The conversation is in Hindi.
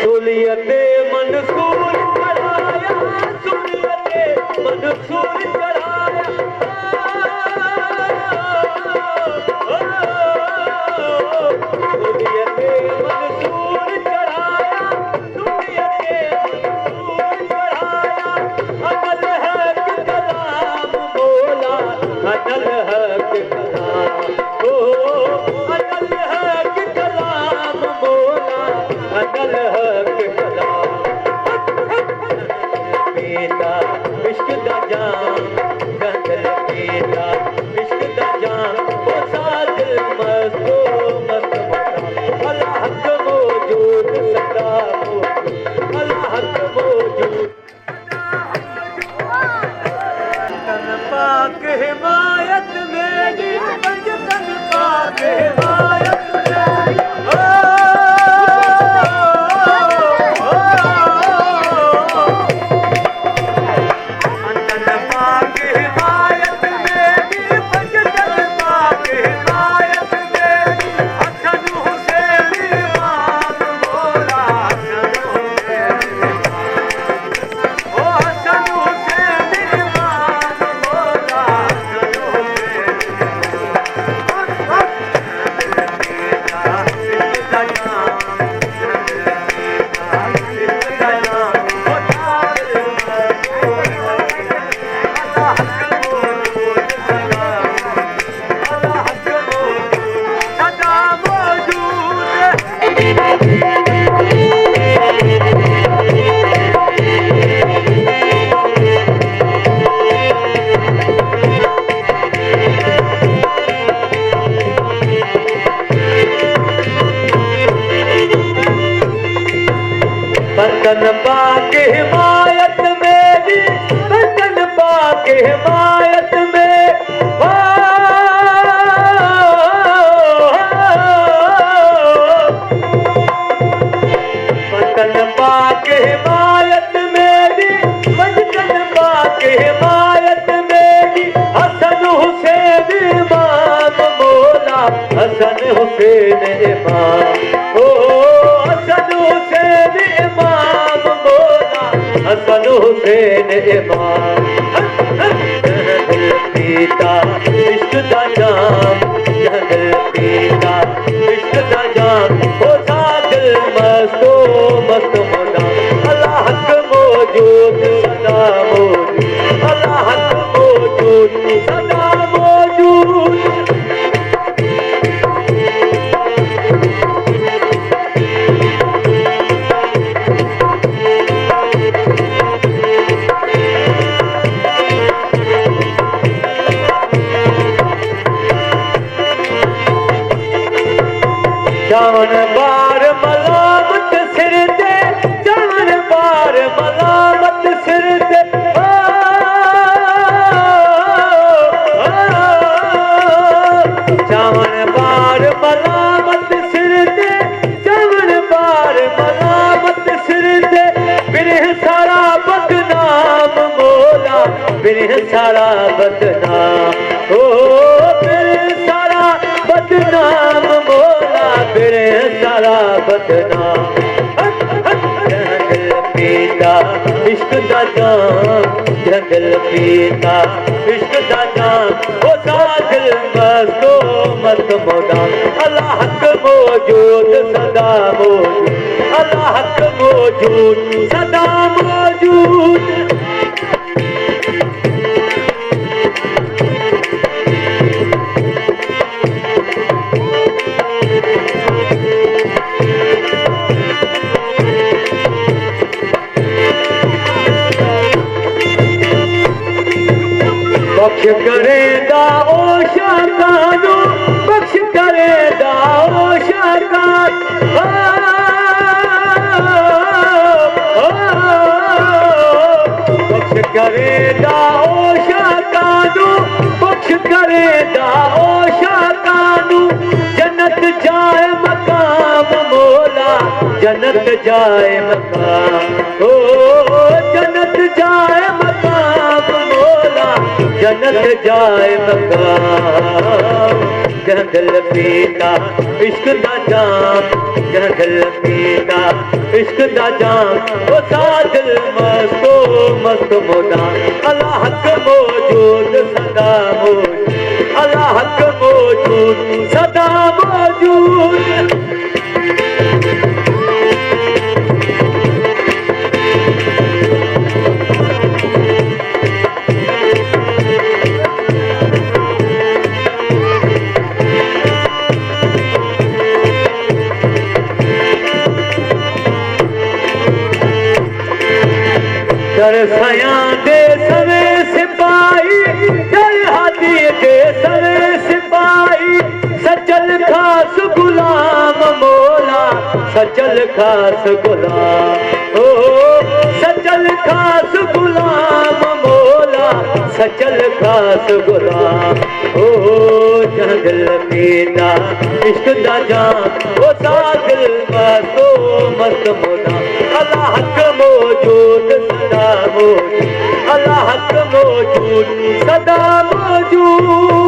सूलियते मंसूर चढ़ाया, सूलियते मंसूर चढ़ाया, सूलियते मंसूर चढ़ाया, सूलियते मंसूर चढ़ाया। अनल हक कलाम बोला, अनल हक कलाम, ओ अनल हक कलाम बोला, अनल हक कलाम। पीता इश्क दा जाम, गंदल पीता इश्क दा जाम, ओ सादिल मस्तो मस्त मता। अल्लाह हक मौजूद सदा मौजूद, अल्लाह हक मौजूद। तन पाक हिमायत मेरी, तन पाक हिमायत मेरी, वतन पाक हिमायत मेरी, वतन पाक हिमायत में, वतन पाक हिमायत मेरी, वतन पाक हिमायत मेरी। हसन हुसैन इमाम मौला, हसन हुसैन इमाम, ओ हसन हुसैन इमाम मौला, हसन हुसैन इमाम। दिल पीता इश्क दा जाम, दिल पीता इश्क दा जाम, ओ सादिल मस्तो मस्त मुदाम। अल्लाह हक मौजूद सदा मौजूद, अल्लाह हक मौजूद सदा मौजूद। जान बार मलामत सिर दे, जान बार मलामत सिर दे, जान बार मलामत सिर दे, जान बार मलामत सिर दे। बिरह सारा बदनाम मौला, बिरह सारा बदनाम, ओ बिरह सारा बदनाम मौला, बिरह सारा बदनाम। दिल पीता इश्क दा जाम, दिल पीता इश्क दा जाम, ओ सादिल मस्तो मस्त मुदाम। अल्लाह हक मौजूद सदा मौजूद, अल्लाह हक मौजूद सदा मौजूद। बख्श करेंदा ओ शाकानो, बख्श करेंदा ओ शाकान, बख्श करेंदा ओ शाकानो, बख्श करेंदा ओ शाकानो। जन्नत जाए मकाम मौला, जन्नत जाए मकाम, ओ जन्नत जाए मकाम मौला, जन्नत जाए मकाम। जह दिल पीता इश्क दा जाम, जह दिल पीता इश्क दा जाम, वो सा दिल मस्तो मस्त मुदाम। अल्लाह हक मौजूद सदा मौजूद, अल्लाह हक मौजूद सदा मौजूद। दर सयां दे सवे सिपाही, दर हादी दे सवे सिपाही, सचल खास गुलाम मौला, सचल खास गुलाम, ओ सचल खास गुलाम मौला, सचल खास गुलाम। ओ जह दिल पीता इश्क दा जाम, ओ सा दिल मस्तो मस्त मुदाम। अल्लाह हक मौजूद सदा मौजूद, अल्लाह हक मौजूद सदा मौजूद।